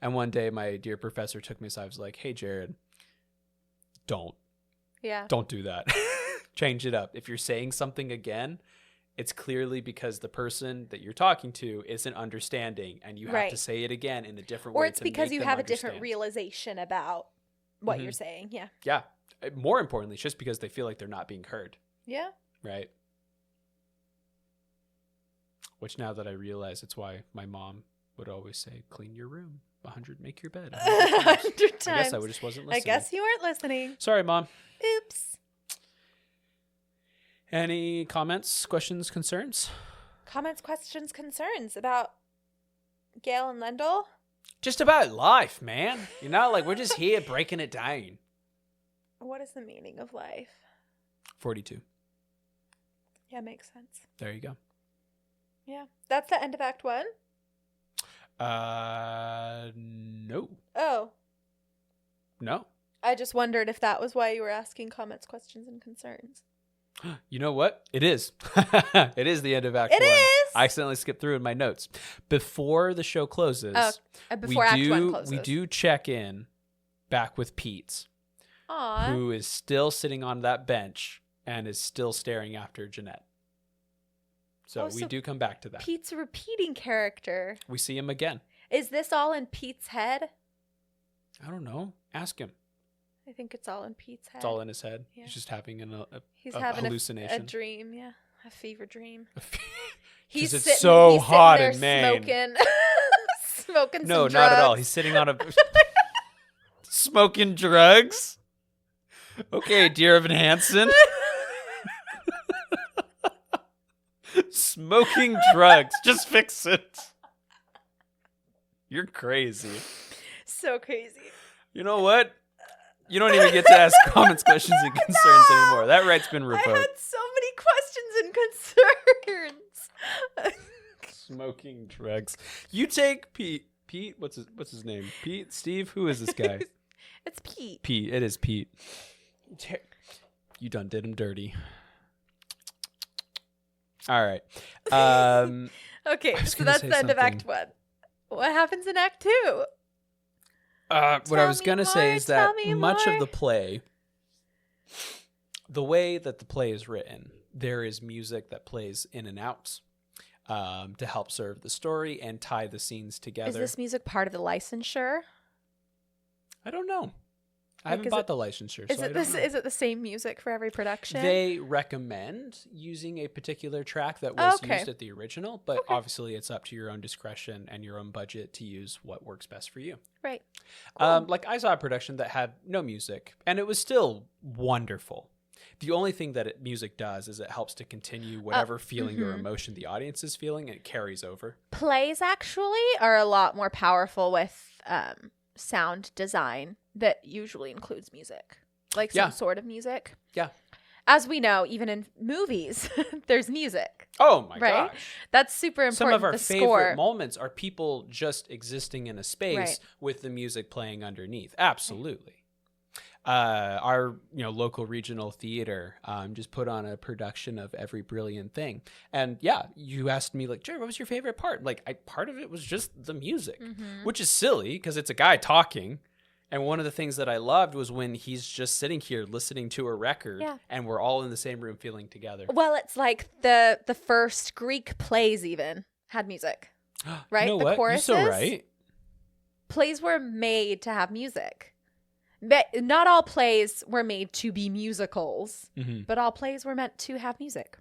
And one day my dear professor took me aside. I was like, hey, Jared, don't do that. Change it up. If you're saying something again, it's clearly because the person that you're talking to isn't understanding, and you have to say it again in a different way. Or it's because you have a different realization about what you're saying. Yeah. Yeah. More importantly, it's just because they feel like they're not being heard. Yeah. Right. Which, now that I realize, it's why my mom would always say, clean your room. 100, make your bed. 100 times. I guess I just wasn't listening. I guess you weren't listening. Sorry, Mom. Oops. Any comments, questions, concerns? Comments, questions, concerns about Gail and Lendl? Just about life, man. You know, like, we're just here breaking it down. What is the meaning of life? 42. Yeah, makes sense. There you go. Yeah. That's the end of Act 1? No. Oh. No. I just wondered if that was why you were asking comments, questions, and concerns. You know what? It is. It is the end of Act 1. It is! I accidentally skipped through in my notes. Before the show closes, before Act 1 closes. We do check in back with Pete, who is still sitting on that bench and is still staring after Jeanette. So we do come back to that. Pete's a repeating character. We see him again. Is this all in Pete's head? I don't know. Ask him. I think it's all in Pete's head. It's all in his head. Yeah. He's just having a hallucination. A dream, yeah. A fever dream. He's so hot in Maine. Smoking some drugs. No, not at all. He's sitting on a... Smoking drugs? Okay, dear Evan Hansen. Smoking drugs. Just fix it. You're crazy. So crazy. You know what? You don't even get to ask comments, questions, and concerns anymore. That right's been revoked. I had so many questions and concerns. Smoking drugs. You take Pete. Pete? What's his name? Pete? Steve? Who is this guy? It's Pete. Pete. It is Pete. You done did him dirty. All right. Okay, so that's the end of Act 1. What happens in Act 2? What I was going to say is that much of the play, the way that the play is written, there is music that plays in and out to help serve the story and tie the scenes together. Is this music part of the licensure? I don't know. I haven't bought the licensure. Is it the same music for every production? They recommend using a particular track that was used at the original, but obviously it's up to your own discretion and your own budget to use what works best for you. Right. Cool. Like I saw a production that had no music, and it was still wonderful. The only thing that music does is it helps to continue whatever feeling or emotion the audience is feeling, and it carries over. Plays actually are a lot more powerful with sound design that usually includes music, like some sort of music. Yeah. As we know, even in movies, there's music. Oh my gosh. That's super important. Some of our the favorite score. moments are people just existing in a space with the music playing underneath. Absolutely. Our local regional theater just put on a production of Every Brilliant Thing. And yeah, you asked me like, Jerry, what was your favorite part? Like part of it was just the music, which is silly because it's a guy talking. And one of the things that I loved was when he's just sitting here listening to a record and we're all in the same room feeling together. Well, it's like the first Greek plays even had music, right? You know the what? choruses. You're so right. Plays were made to have music. But not all plays were made to be musicals, but all plays were meant to have music.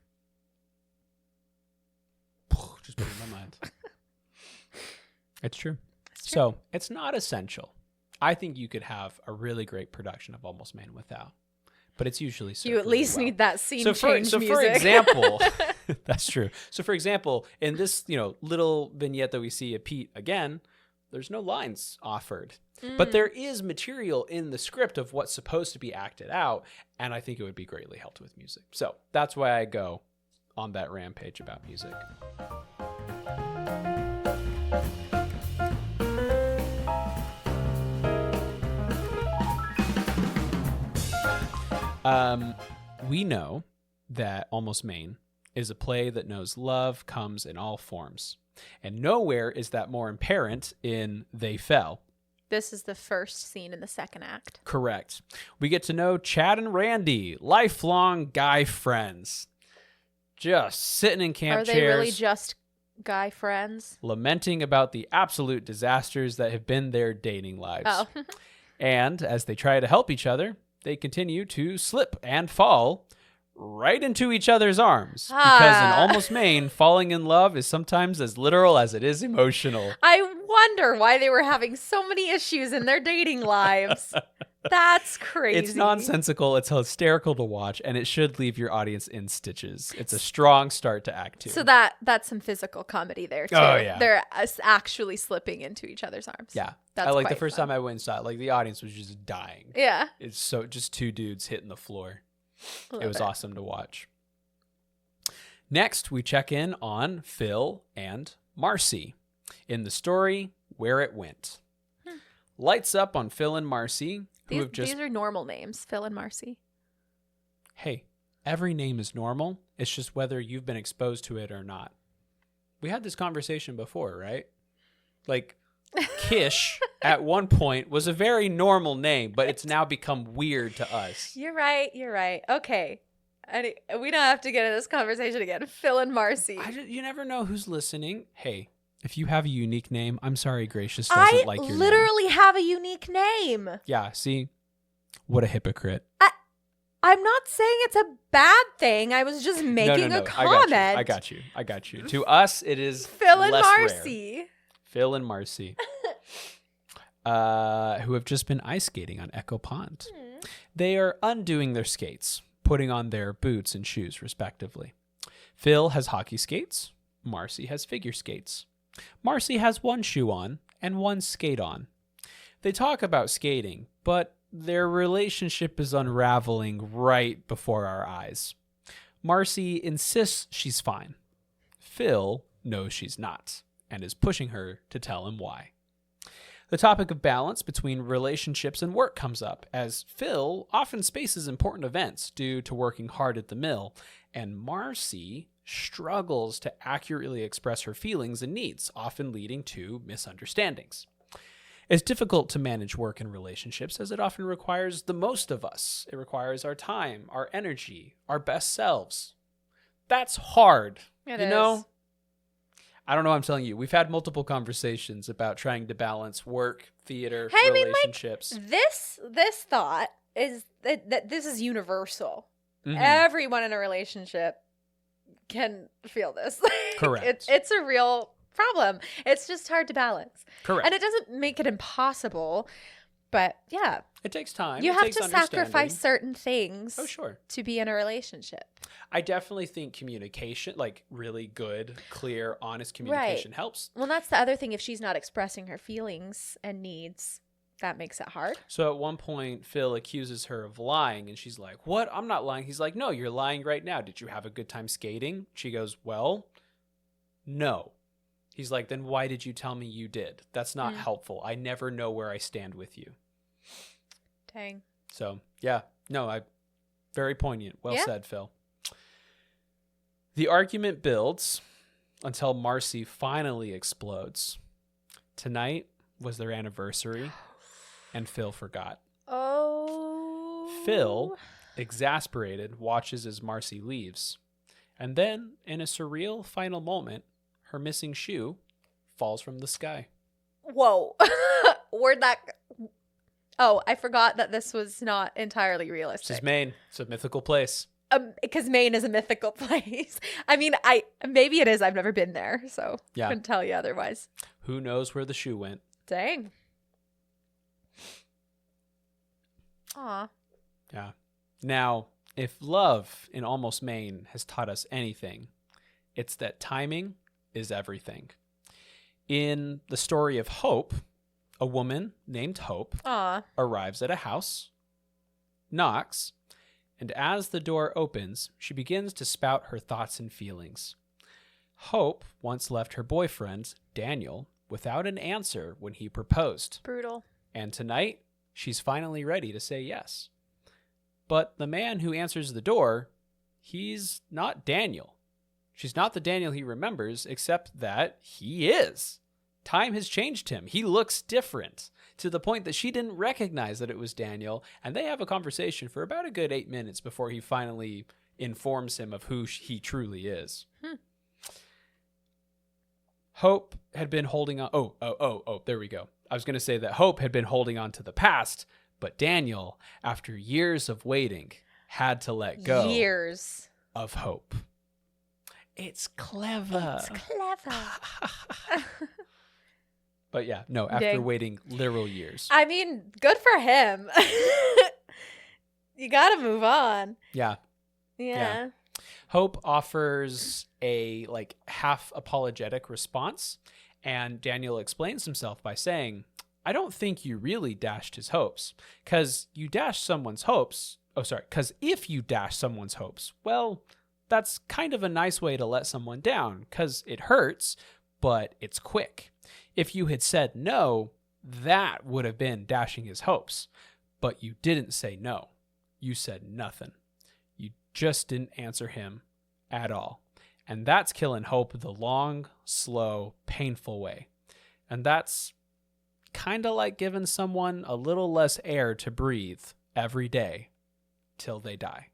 Just blew my mind. It's true. So it's not essential. I think you could have a really great production of Almost Maine without, but it's usually served You at really least well. need that scene change So music. for example, that's true. So for example, in this little vignette that we see of Pete again, there's no lines offered, but there is material in the script of what's supposed to be acted out, and I think it would be greatly helped with music. So that's why I go on that rampage about music. We know that Almost Maine is a play that knows love comes in all forms. And nowhere is that more apparent in They Fell. This is the first scene in the second act. Correct. We get to know Chad and Randy, lifelong guy friends. Just sitting in camp chairs. Are they really just guy friends? Lamenting about the absolute disasters that have been their dating lives. Oh. And as they try to help each other, they continue to slip and fall right into each other's arms. Because in Almost Maine, falling in love is sometimes as literal as it is emotional. I wonder why they were having so many issues in their dating lives. That's crazy. It's nonsensical, it's hysterical to watch, and it should leave your audience in stitches. It's a strong start to Act 2. So that's some physical comedy there, too. Oh, yeah. They're actually slipping into each other's arms. Yeah. That's I like the quite first fun. time I went and saw it, like the audience was just dying. Yeah. It's so just two dudes hitting the floor. Love It was awesome to watch. Next, we check in on Phil and Marcy in the story Where It Went. Lights up on Phil and Marcy, who have just... These are normal names, Phil and Marcy. Hey, every name is normal. It's just whether you've been exposed to it or not. We had this conversation before, right? Like, Kish at one point was a very normal name, but it's now become weird to us. You're right. Okay. We don't have to get into this conversation again. Phil and Marcy. You never know who's listening. Hey, if you have a unique name, I'm sorry Gracious doesn't like your name. I literally have a unique name. Yeah, see? What a hypocrite. I'm not saying it's a bad thing. I was just making a comment. I got you. To us, it is Phil and less Marcy. Rare. Phil and Marcy. Who have just been ice skating on Echo Pond. They are undoing their skates, putting on their boots and shoes, respectively. Phil has hockey skates. Marcy has figure skates. Marcy has one shoe on and one skate on. They talk about skating, but their relationship is unraveling right before our eyes. Marcy insists she's fine. Phil knows she's not and is pushing her to tell him why. The topic of balance between relationships and work comes up, as Phil often spaces important events due to working hard at the mill, and Marcy struggles to accurately express her feelings and needs, often leading to misunderstandings. It's difficult to manage work and relationships as it often requires the most of us. It requires our time, our energy, our best selves. That's hard. It you is. know? I don't know what I'm telling you. We've had multiple conversations about trying to balance work, theater, relationships. I mean, like, this thought is that this is universal. Mm-hmm. Everyone in a relationship can feel this. Correct. It's a real problem. It's just hard to balance. Correct. And it doesn't make it impossible, But yeah. It takes time. You it have takes to sacrifice certain things to be in a relationship. I definitely think communication, like really good, clear, honest communication helps. Well, that's the other thing. If she's not expressing her feelings and needs, that makes it hard. So at one point, Phil accuses her of lying, and she's like, "What? I'm not lying." He's like, "No, you're lying right now. Did you have a good time skating?" She goes, "Well, no." He's like, "Then why did you tell me you did? That's not helpful. I never know where I stand with you." Dang. So, yeah. No, very poignant. Well said, Phil. The argument builds until Marcy finally explodes. Tonight was their anniversary, and Phil forgot. Oh. Phil, exasperated, watches as Marcy leaves. And then, in a surreal final moment, her missing shoe falls from the sky. Whoa. Where'd that... Oh, I forgot that this was not entirely realistic. This is Maine. It's a mythical place. Because Maine is a mythical place. I mean, maybe it is. I've never been there, so couldn't tell you otherwise. Who knows where the shoe went? Dang. Aw. Yeah. Now, if love in Almost Maine has taught us anything, it's that timing is everything. In the story of Hope, a woman named Hope arrives at a house, knocks, and as the door opens, she begins to spout her thoughts and feelings. Hope once left her boyfriend, Daniel, without an answer when he proposed. Brutal. And tonight, she's finally ready to say yes. But the man who answers the door, he's not Daniel. She's not the Daniel he remembers, except that he is. Time has changed him. He looks different to the point that she didn't recognize that it was Daniel. And they have a conversation for about a good 8 minutes before he finally informs him of who he truly is. Hope had been holding on. Oh, there we go. I was going to say that Hope had been holding on to the past, but Daniel, after years of waiting, had to let go. Years of hope. It's clever. But yeah, no, after waiting literal years. I mean, good for him. You got to move on. Yeah. Hope offers a half apologetic response, and Daniel explains himself by saying, "I don't think you really dashed his hopes, because you dashed someone's hopes. Because if you dash someone's hopes, well, that's kind of a nice way to let someone down, because it hurts, but it's quick. If you had said no, that would have been dashing his hopes. But you didn't say no. You said nothing. You just didn't answer him at all. And that's killing hope the long, slow, painful way. And that's kind of like giving someone a little less air to breathe every day till they die."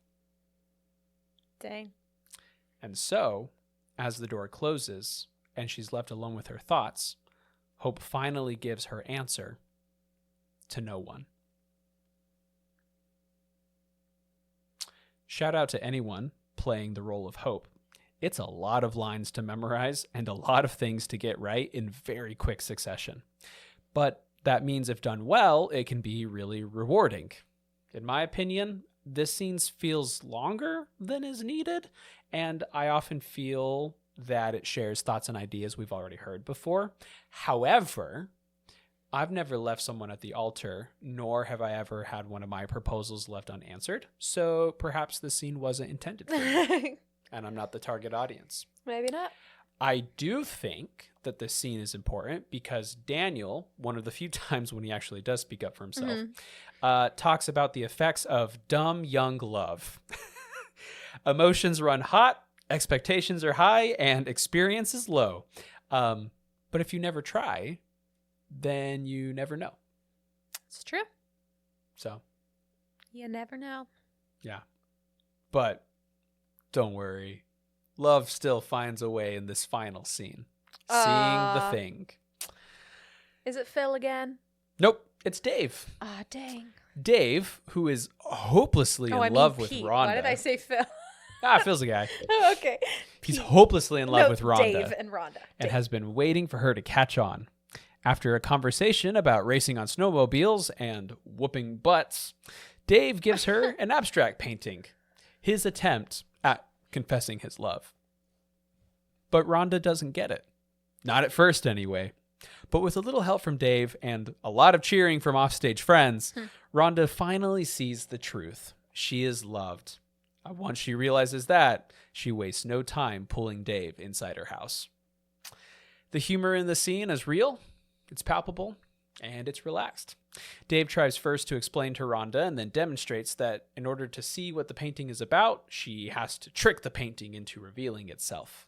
Dang. And so, as the door closes and she's left alone with her thoughts, Hope finally gives her answer to no one. Shout out to anyone playing the role of Hope. It's a lot of lines to memorize and a lot of things to get right in very quick succession. But that means if done well, it can be really rewarding. In my opinion, this scene feels longer than is needed, and I often feel that it shares thoughts and ideas we've already heard before. However, I've never left someone at the altar, nor have I ever had one of my proposals left unanswered. So perhaps the scene wasn't intended for me, and I'm not the target audience. Maybe not. I do think that this scene is important because Daniel, one of the few times when he actually does speak up for himself, talks about the effects of dumb young love. Emotions run hot, expectations are high, and experience is low. But if you never try, then you never know. It's true. So. You never know. Yeah. But don't worry. Love still finds a way in this final scene. Seeing the thing. Is it Phil again? Nope. It's Dave. Ah, dang. Dave, who is hopelessly in love with Pete. Rhonda. Why did I say Phil? Phil's a guy. Okay. He's hopelessly in love with Rhonda. Dave and Rhonda. And has been waiting for her to catch on. After a conversation about racing on snowmobiles and whooping butts, Dave gives her an abstract painting, his attempt at confessing his love. But Rhonda doesn't get it. Not at first, anyway. But with a little help from Dave and a lot of cheering from offstage friends, Rhonda finally sees the truth. She is loved. Once she realizes that, she wastes no time pulling Dave inside her house. The humor in the scene is real, it's palpable, and it's relaxed. Dave tries first to explain to Rhonda and then demonstrates that in order to see what the painting is about, she has to trick the painting into revealing itself.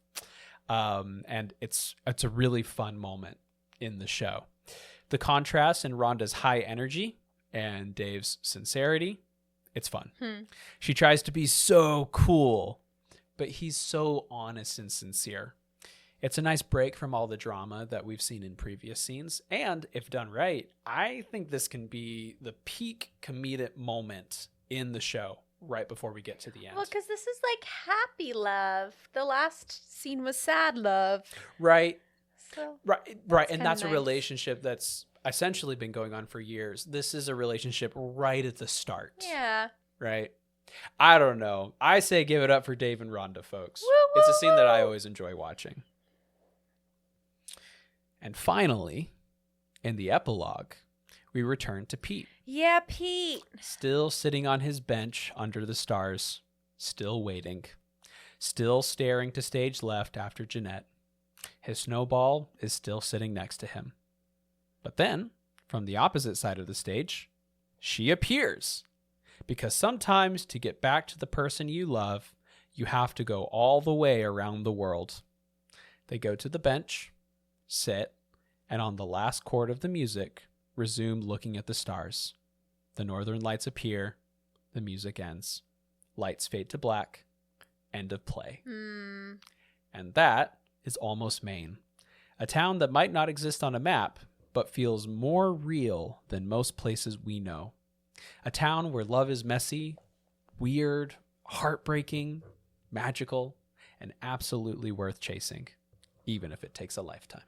And it's a really fun moment in the show. The contrast in Rhonda's high energy and Dave's sincerity, it's fun. She tries to be so cool, but he's so honest and sincere. It's a nice break from all the drama that we've seen in previous scenes. And if done right, I think this can be the peak comedic moment in the show right before we get to the end. Well, because this is like happy love. The last scene was sad love. Right. So Right. And that's nice. A relationship that's essentially been going on for years. This is a relationship right at the start. Yeah. Right. I don't know. I say give it up for Dave and Rhonda, folks. Woo, It's a woo, scene that I woo. always enjoy watching. And finally, in the epilogue, we return to Pete. Yeah, Pete. Still sitting on his bench under the stars, still waiting, still staring to stage left after Jeanette. His snowball is still sitting next to him. But then, from the opposite side of the stage, she appears. Because sometimes to get back to the person you love, you have to go all the way around the world. They go to the bench, sit, and on the last chord of the music, resume looking at the stars. The northern lights appear, the music ends. Lights fade to black, end of play. And that is Almost Maine, a town that might not exist on a map, but feels more real than most places we know. A town where love is messy, weird, heartbreaking, magical, and absolutely worth chasing, even if it takes a lifetime.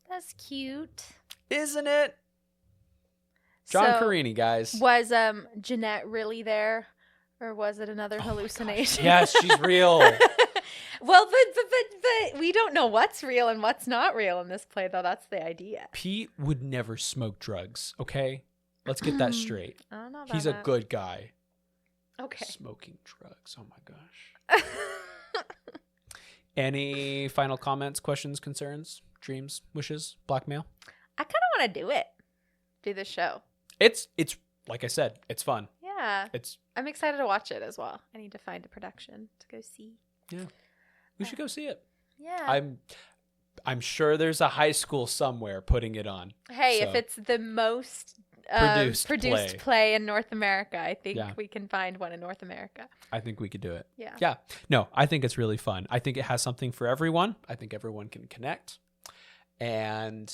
That's cute. Isn't it? John Cariani, guys. Was Jeanette really there? Or was it another hallucination? Yes, she's real. Well, but we don't know what's real and what's not real in this play, though. That's the idea. Pete would never smoke drugs, okay? Let's get that straight. I don't know about He's a good guy. Okay. Smoking drugs. Oh my gosh. Any final comments, questions, concerns, dreams, wishes, blackmail? I kind of want to do it. Do the show. It's like I said, it's fun. Yeah. It's I'm excited to watch it as well. I need to find a production to go see. Yeah. We should go see it. Yeah. I'm sure there's a high school somewhere putting it on. Hey, so. if it's the most produced play in North America, I think we can find one in North America. I think we could do it. Yeah. Yeah. No, I think it's really fun. I think it has something for everyone. I think everyone can connect. And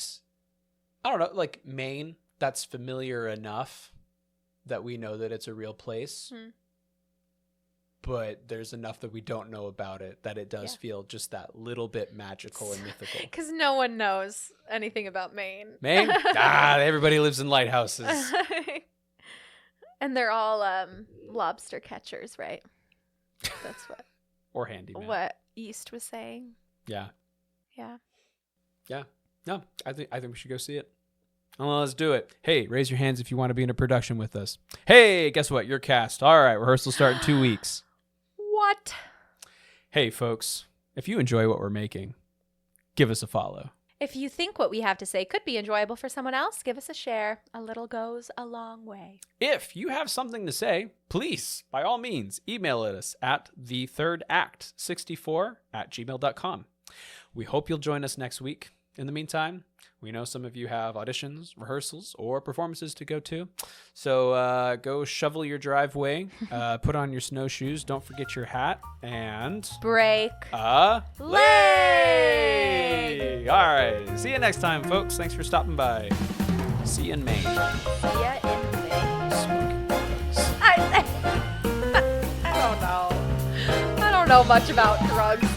I don't know, like Maine, that's familiar enough that we know that it's a real place. But there's enough that we don't know about it that it does feel just that little bit magical and mythical. Because no one knows anything about Maine. Maine? Everybody lives in lighthouses. And they're all lobster catchers, right? That's what. Or handyman. What East was saying. Yeah. Yeah. Yeah. No, I think we should go see it. Well, let's do it. Hey, raise your hands if you want to be in a production with us. Hey, guess what? You're cast. All right, rehearsal start in 2 weeks. What? Hey, folks, if you enjoy what we're making, give us a follow. If you think what we have to say could be enjoyable for someone else, give us a share. A little goes a long way. If you have something to say, please, by all means, email us at thethirdAct64@gmail.com. We hope you'll join us next week. In the meantime, we know some of you have auditions, rehearsals, or performances to go to. So go shovel your driveway, put on your snowshoes, don't forget your hat, and... break a leg! All right. See you next time, folks. Thanks for stopping by. See you in Maine. See ya in Maine. Smoking drugs. I don't know. I don't know much about drugs.